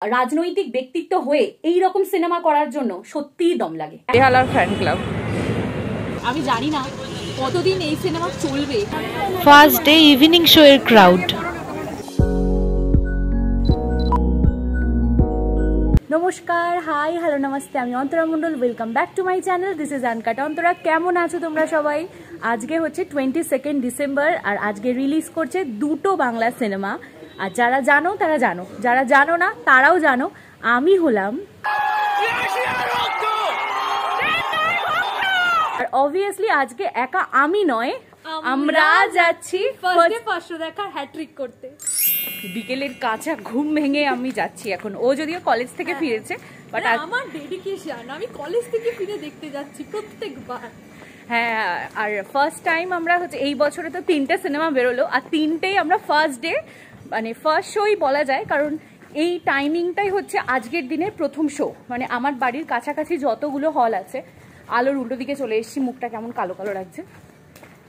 রাজনৈতিক ব্যক্তিত্ব হয়ে এই রকম সিনেমা করার জন্য সত্যিই দম লাগে। বেহালার ফ্যান ক্লাব। আমি জানি না কতদিন এই সিনেমা চলবে। ফার্স্ট ডে ইভিনিং শো এর ক্রাউড। নমস্কার, হাই, হ্যালো, নমস্তে। আমি Antara Mondal. Welcome back to my channel. This is uncut Antara. কেমন আছো তোমরা সবাই? আজকে হচ্ছে 22 ডিসেম্বর আর আজকে রিলিজ করছে দুটো বাংলা সিনেমা। আর যারা জানো তারা জানো, যারা জানো না তারাও জানো। আমি হলাম, আর অবভিয়াসলি আজকে একা আমি নয়, আমরা যাচ্ছি ফার্স্ট ডে 500 দেখার হ্যাট্রিক করতে। বিকেলের কাঁচা ঘুম ভেঙে আমি যাচ্ছি এখন। ও যদিও কলেজ থেকে ফিরেছে, বাট আমার ডেডিকেশন, আমি কলেজ থেকে ফিরে দেখতে যাচ্ছি প্রত্যেকবার। হ্যাঁ, আর ফার্স্ট টাইম আমরা হচ্ছে এই বছরে তো 3টে সিনেমা বেরোলো, আর 3টেই আমরা ফার্স্ট ডে মানে ফার্স্ট শোই বলা যায়, কারণ এই টাইমিংটাই হচ্ছে আজকের দিনের প্রথম শো। মানে আমার বাড়ির কাছাকাছি যতগুলো হল আছে, আলোর উল্টো দিকে চলে এসেছি, মুখটা কেমন কালো কালো লাগছে,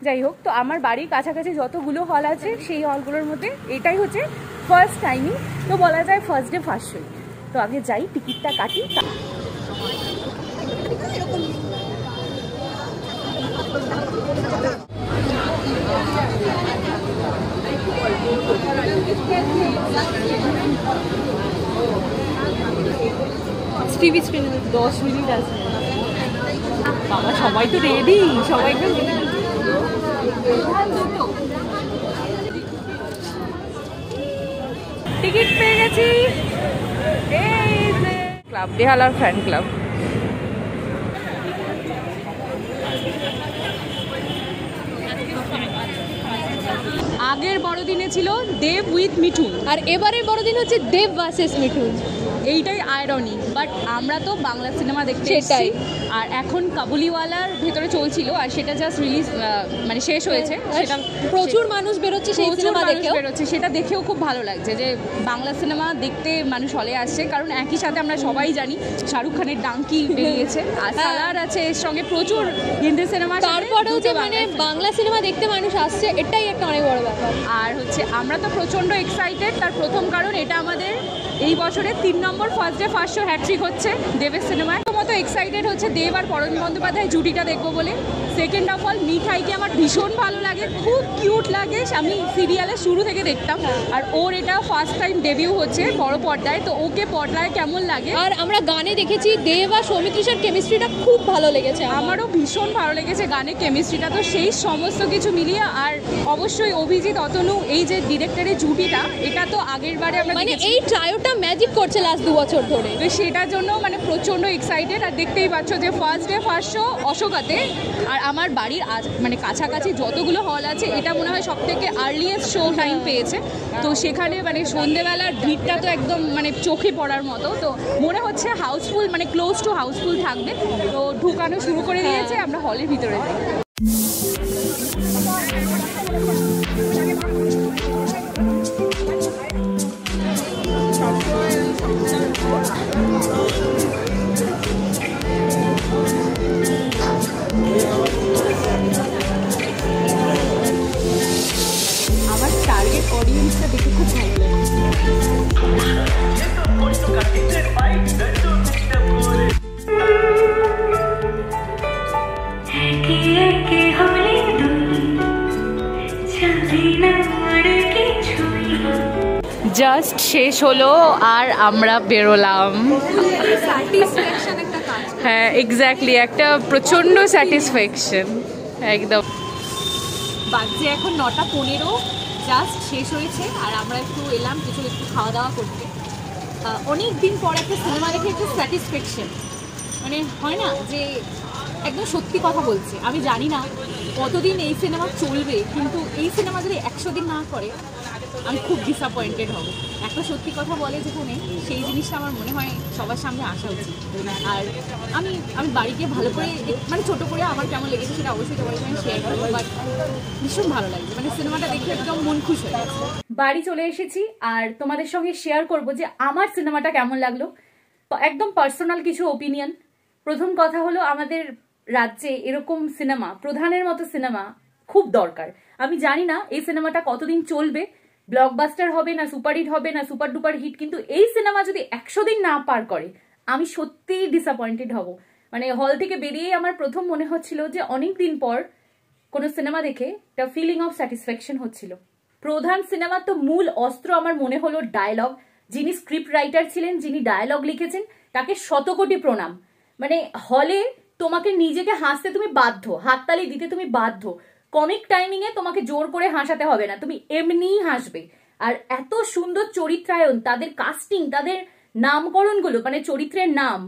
যাই হোক, তো আমার বাড়ির কাছাকাছি যতগুলো হল আছে সেই হলগুলোর মধ্যে এটাই হচ্ছে ফার্স্ট টাইমিং, তো বলা যায় ফার্স্ট ডে ফার্স্ট শোই। তো আগে যাই, টিকিটটা কাটি। টিভি স্ক্রিনে 10 মিনিট আছে বাবা, সবাই তো রেডি, সবাই একদম টিকিট পেয়ে গেছি। এই যে ক্লাব, বেহালার ফ্যান ক্লাব। আগের বড়দিনে ছিল দেব উইথ মিঠুন, আর এবারের বড়দিন হচ্ছে দেব ভার্সেস মিঠুন। এইটাই আয়রনি, বাট আমরা তো বাংলা সিনেমা দেখতে সেটাই। এসেছি। আর এখন কাবুলিওয়ালার ভেতরে চলছিল, আর সেটা জাস্ট রিলিজ মানে শেষ হয়েছে। সেটা প্রচুর মানুষ বেরোচ্ছে সেই সিনেমা দেখেও। বেরোচ্ছে, সেটা দেখেও খুব ভালো লাগছে যে বাংলা সিনেমা দেখতে মানুষ হলে আসছে। কারণ একই সাথে আমরা সবাই জানি শাহরুখ খানের ডাঙ্কি বেরিয়েছে, আর সালার আছে এর সঙ্গে, প্রচুর হিন্দি সিনেমা। তারপরেও যে মানে বাংলা সিনেমা দেখতে মানুষ আসছে, এটাই একটা অনেক বড় ব্যাপার। আর হচ্ছে আমরা তো প্রচণ্ড এক্সাইটেড। তার প্রথম কারণ এটা আমাদের এই বছরের 3 নম্বর first day first show hat trick হচ্ছে দেবের সিনেমায়। মতো এক্সাইটেড হচ্ছে দেব আর পরণ বন্দ্যোপাধ্যায় জুটিটা দেখবো বলে। সেকেন্ড অফ অল, মিঠাইকে আমার ভীষণ ভালো লাগে, খুব কিউট লাগে। আমি সিরিয়ালের শুরু থেকে দেখতাম, আর ওর এটা ফার্স্ট টাইম ডেবিউ হচ্ছে বড় পর্দায়, তো ওকে পর্দায় কেমন লাগে। আর আমরা গানে দেখেছি দেব আর সৌমিত্রিষার কেমিস্ট্রিটা খুব ভালো লেগেছে। আমারও ভীষণ ভালো লেগেছে গানের কেমিস্ট্রিটা। তো সেই সমস্ত কিছু মিলিয়ে, আর অবশ্যই অভিজিৎ অতনু এই যে ডিরেক্টরের জুটিটা, এটা তো আগের বারে আমরা মানে এই ট্রায়োটা ম্যাজিক করছে লাস্ট 2 বছর ধরে। তো সেটার জন্য মানে প্রচণ্ড এক্সাইটেড। আর দেখতেই পাচ্ছ যে ফার্স্ট ডে ফার্স্ট শো অশোকাতে, আর আমার বাড়ির মানে কাছাকাছি যতগুলো হল আছে এটা মনে হয় সব থেকে আর্লিয়েস্ট শো টাইম পেয়েছে। তো সেখানে মানে সন্ধ্যেবেলার ভিড়টা তো একদম মানে চোখে পড়ার মতো। তো মনে হচ্ছে হাউসফুল, মানে ক্লোজ টু হাউসফুল থাকবে। তো ঢুকানো শুরু করে দিয়েছে, আমরা হলের ভিতরে যাই। আমার টার্গেট অডিয়েন্সটা দেখে খুব ভালো লাগে। জাস্ট শেষ হলো আর আমরা বেরোলাম। হ্যাঁ, এক্স্যাক্টলি, একটা প্রচণ্ড স্যাটিসফ্যাকশন একদম। বাজে এখন 9:15, জাস্ট শেষ হয়েছে, আর আমরা একটু এলাম একটু খাওয়া দাওয়া করতে। অনেক দিন পর একটা সিনেমা দেখে একটা স্যাটিসফ্যাকশন, মানে হয় না যে একদম সত্যি কথা বলছে। আমি জানি না কতদিন এই সিনেমা চলবে, কিন্তু এই সিনেমা যদি 100 দিন না করে আমি খুব ডিসঅ্যাপয়েন্টেড হব। একটা সত্যি কথা বলে যেখানে, সেই জিনিসটা আমার মনে হয় সবার সামনে আসা উচিত। আর আমি বাড়িতে ভালো করে মানে ছোটো করে আমার কেমন লেগেছে সেটা অবশ্যই তোমার সঙ্গে শেয়ার করবো, বাট ভীষণ ভালো লাগছে, মানে সিনেমাটা দেখে একদম মন খুশ হয়ে গেছে। বাড়ি চলে এসেছি, আর তোমাদের সঙ্গে শেয়ার করবো যে আমার সিনেমাটা কেমন লাগলো, একদম পার্সোনাল কিছু ওপিনিয়ন। প্রথম কথা হলো, আমাদের রাজ্যে এরকম সিনেমা, প্রধানের মতো সিনেমা খুব দরকার। আমি জানি না এই সিনেমাটা কতদিন চলবে, ব্লকবাস্টার হবে না, সুপারহিট হবে না, সুপার ডুপার হিট, কিন্তু এই সিনেমা যদি 100 দিন না পার করে আমি সত্যিই ডিসঅ্যাপয়েন্টেড হব। মানে হল থেকে বেরিয়েই আমার প্রথম মনে হচ্ছিল যে অনেক দিন পর কোনো সিনেমা দেখে একটা ফিলিং অফ স্যাটিসফ্যাকশন হচ্ছিল। প্রধান সিনেমার তো মূল অস্ত্র আমার মনে হলো ডায়লগ। যিনি স্ক্রিপ্ট রাইটার ছিলেন, যিনি ডায়লগ লিখেছেন, তাকে শতকোটি প্রণাম। মানে হলে তোমাকে নিজেকে হাসতে তুমি বাধ্য, হাততালি দিতে তুমি বাধ্য। কমিক টাইমিং এ তোমাকে জোর করে হাসাতে হবে না, তুমি এমনিই হাসবে। আর এত সুন্দর চরিত্রায়ন, তাদের কাস্টিং, তাদের নামকরণগুলো, মানে চরিত্রের নাম,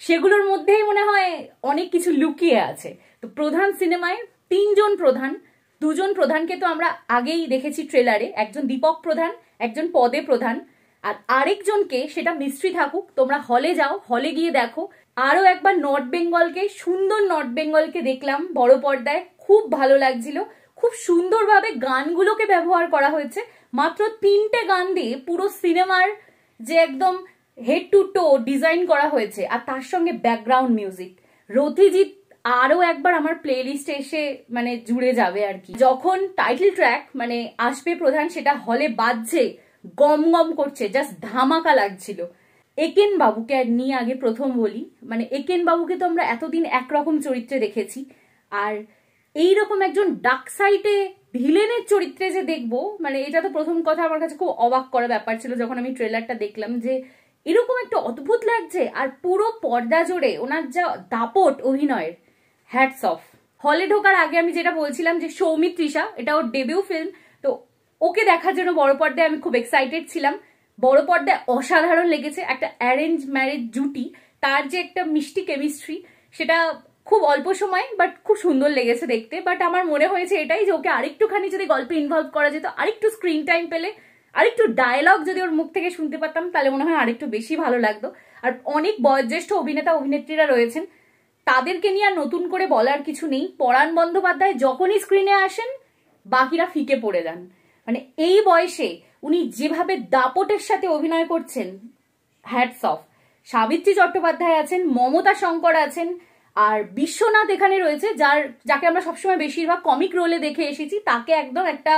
সেগুলোর মধ্যেই মনে হয় অনেক কিছু লুকিয়ে আছে। তো প্রধান সিনেমায় 3 জন প্রধান, 2 জন প্রধানকে তো আমরা আগেই দেখেছি ট্রেলারে, একজন দীপক প্রধান, একজন পদে প্রধান, আর আরেকজনকে সেটা মিস্ট্রি থাকুক, তোমরা হলে যাও, হলে গিয়ে দেখো। আরো একবার নর্থ বেঙ্গলকে, সুন্দর নর্থ বেঙ্গলকে দেখলাম বড় পর্দায়, খুব ভালো লাগছিল। খুব সুন্দরভাবে গানগুলোকে ব্যবহার করা হয়েছে। মাত্র 3টে গান দিয়ে পুরো সিনেমার যে একদম হেড টু টো ডিজাইন করা হয়েছে, আর তার সঙ্গে ব্যাকগ্রাউন্ড মিউজিক। রথিজিৎ আরো একবার আমার প্লে লিস্টে এসে মানে জুড়ে যাবে আর কি। যখন টাইটেল ট্র্যাক মানে আসবে প্রধান, সেটা হলে বাজছে, গম গম করছে, জাস্ট ধামাকা লাগছিল। একেন বাবুকে নিয়ে আগে প্রথম বলি, মানে একেন বাবুকে তো আমরা এতদিন একরকম চরিত্রে দেখেছি, আর এইরকম একজন ডার্ক সাইডে ভিলেনের চরিত্রে যে দেখবো, মানে এটা তো প্রথম কথা আমার কাছে খুব অবাক করা ব্যাপার ছিল যখন আমি ট্রেলারটা দেখলাম, যে এরকম একটা অদ্ভুত লাগছে। আর পুরো পর্দা জোরে ওনার যা দাপট অভিনয়ের, হ্যাটস অফ। হলে ঢোকার আগে আমি যেটা বলছিলাম যে সৌমিত্রিষা, এটা ওর ডেবিউ ফিল্ম, তো ওকে দেখার জন্য বড় পর্দায় আমি খুব এক্সাইটেড ছিলাম। বড় পর্দায় অসাধারণ লেগেছে, একটা অ্যারেঞ্জ ম্যারেজ জুটি, তার যে একটা মিষ্টি কেমিস্ট্রি, সেটা খুব অল্প সময় বাট খুব সুন্দর লেগেছে দেখতে। বাট আমার মনে হয়েছে এটাই যে ওকে আরেকটুখানি যদি গল্পে ইনভলভ করা যেত, আরেকটু স্ক্রিন টাইম পেলে, আরেকটু ডায়লগ যদি ওর মুখ থেকে শুনতে পারতাম, তাহলে মনে হয় আরেকটু বেশি ভালো লাগতো। আর অনেক বয়োজ্যেষ্ঠ অভিনেতা অভিনেত্রীরা রয়েছেন, তাদেরকে নিয়ে আর নতুন করে বলার কিছু নেই। পরাণ বন্দ্যোপাধ্যায় যখনই স্ক্রিনে আসেন বাকিরা ফিকে পড়ে যান। মানে এই বয়সে উনি যেভাবে দাপটের সাথে অভিনয় করছেন, হ্যাটস অফ। সাবিত্রী চট্টোপাধ্যায় আছেন, মমতা শঙ্কর আছেন, আর বিশ্বনাথ এখানে রয়েছে, যাকে আমরা সবসময় বেশিরভাগ কমিক রোলে দেখে এসেছি, তাকে একদম একটা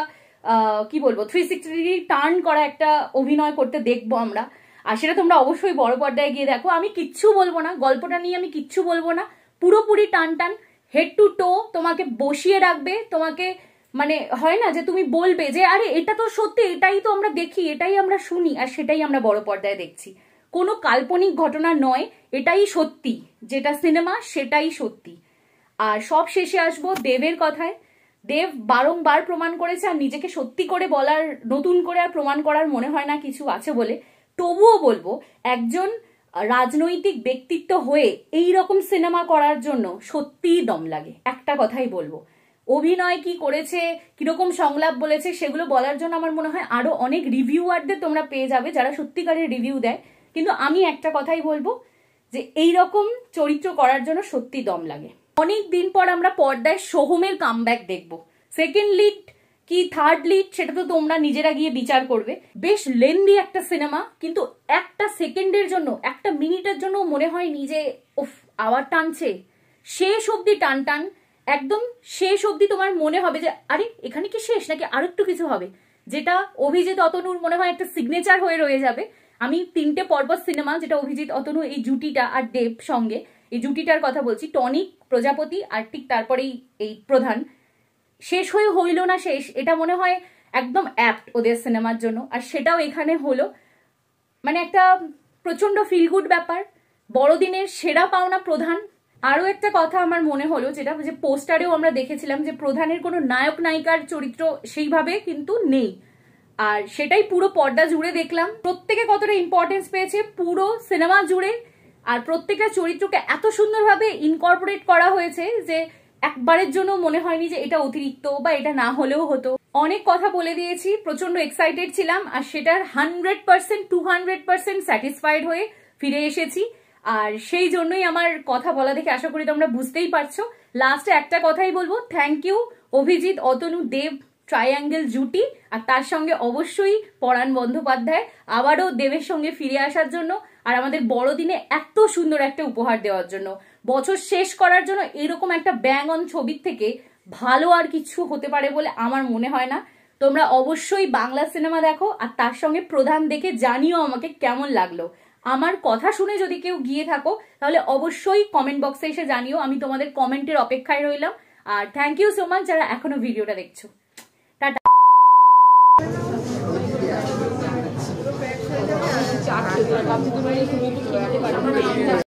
কি বলবো 360 টার্ন করা একটা অভিনয় করতে দেখবো আমরা। আর সেটা তোমরা অবশ্যই বড় পর্দায় গিয়ে দেখো। আমি কিচ্ছু বলবো না, গল্পটা নিয়ে আমি কিচ্ছু বলবো না, পুরোপুরি টান টান, হেড টু টো তোমাকে বসিয়ে রাখবে। তোমাকে মানে হয় না যে তুমি বলবে যে আরে এটা তো সত্যি, এটাই তো আমরা দেখি, এটাই আমরা শুনি, আর সেটাই আমরা বড় পর্দায় দেখছি। কোনো কাল্পনিক ঘটনা নয়, এটাই সত্যি, যেটা সিনেমা সেটাই সত্যি। আর সব শেষে আসবো দেবের কথায়। দেব বারংবার প্রমাণ করেছে, আর নিজেকে সত্যি করে বলার, নতুন করে আর প্রমাণ করার মনে হয় না কিছু আছে বলে। তবুও বলবো, একজন রাজনৈতিক ব্যক্তিত্ব হয়ে এই রকম সিনেমা করার জন্য সত্যিই দম লাগে। একটা কথাই বলবো, অভিনয় কি করেছে, কিরকম সংলাপ বলেছে, সেগুলো বলার জন্য আমার মনে হয় আরো অনেক রিভিউয়ারদের তোমরা পেয়ে যাবে যারা সত্যিকারের রিভিউ দেয়। কিন্তু আমি একটা কথাই বলবো যে এই রকম চরিত্র করার জন্য সত্যি দম লাগে। অনেক দিন পর আমরা পর্দায় সোহমের কামব্যাক দেখবো। সেকেন্ড লিড কি থার্ড লিড সেটা তো তোমরা নিজেরা গিয়ে বিচার করবে। বেশ লেন্দি একটা সিনেমা, কিন্তু একটা সেকেন্ডের জন্য, একটা মিনিটের জন্য মনে হয়নি যে উফ আবার টানছে। শেষ অব্দি টান টান, একদম শেষ অব্দি তোমার মনে হবে যে আরে এখানে কি শেষ নাকি আরেকটু কিছু হবে, যেটা অভিজিৎ অতনুর মনে হয় একটা সিগনেচার হয়ে রয়ে যাবে। আমি 3টে পর্ব সিনেমা, যেটা অভিজিৎ অতনু এই জুটিটা আর দেব সঙ্গে, এই জুটিটার কথা বলছি, টনিক প্রজাপতি আর ঠিক তারপরেই এই প্রধান, শেষ হয়ে হইল না শেষ, এটা মনে হয় একদম অ্যাপ্ট ওদের সিনেমার জন্য। আর সেটাও এখানে হলো, মানে একটা প্রচন্ড ফিল গুড ব্যাপার। বড়দিনের সেরা পাওনা প্রধান। আরো একটা কথা আমার মনে হলো, যেটা যে পোস্টারেও আমরা দেখেছিলাম, যে প্রধানের কোনো নায়ক নায়িকার চরিত্র সেইভাবে কিন্তু নেই, আর সেটাই পুরো পর্দা জুড়ে দেখলাম। প্রত্যেকে কতটা ইম্পর্টেন্স পেয়েছে পুরো সিনেমা জুড়ে, আর প্রত্যেকটা চরিত্রকে এত সুন্দরভাবে ইনকর্পোরেট করা হয়েছে যে একবারের জন্য মনে হয়নি যে এটা অতিরিক্ত বা এটা না হলেও হতো। অনেক কথা বলে দিয়েছি, প্রচন্ড এক্সাইটেড ছিলাম, আর সেটার 100% 200% স্যাটিসফাইড হয়ে ফিরে এসেছি। আর সেই জন্যই আমার কথা বলা দেখে আশা করি তোমরা বুঝতেই পারছো। লাস্টে একটা কথাই বলবো, thank you Abhijit Atanu Dev triangle জুটি, আর তার সঙ্গে অবশ্যই পরাণ বন্দ্যোপাধ্যায় আবারও দেবের সঙ্গে ফিরে আসার জন্য, আর আমাদের বড়দিনে এত সুন্দর একটা উপহার দেওয়ার জন্য। বছর শেষ করার জন্য এরকম একটা ব্যাং অন ছবির থেকে ভালো আর কিছু হতে পারে বলে আমার মনে হয় না। তোমরা অবশ্যই বাংলা সিনেমা দেখো আর তার সঙ্গে প্রধান দেখে জানিও আমাকে কেমন লাগলো। আমার কথা শুনে যদি কেউ গিয়ে থাকো তাহলে অবশ্যই কমেন্ট বক্সে এসে জানিও, আমি তোমাদের কমেন্টের অপেক্ষায় রইলাম। আর থ্যাংক ইউ সো মাচ যারা এখনো ভিডিওটা দেখছো। টাটা।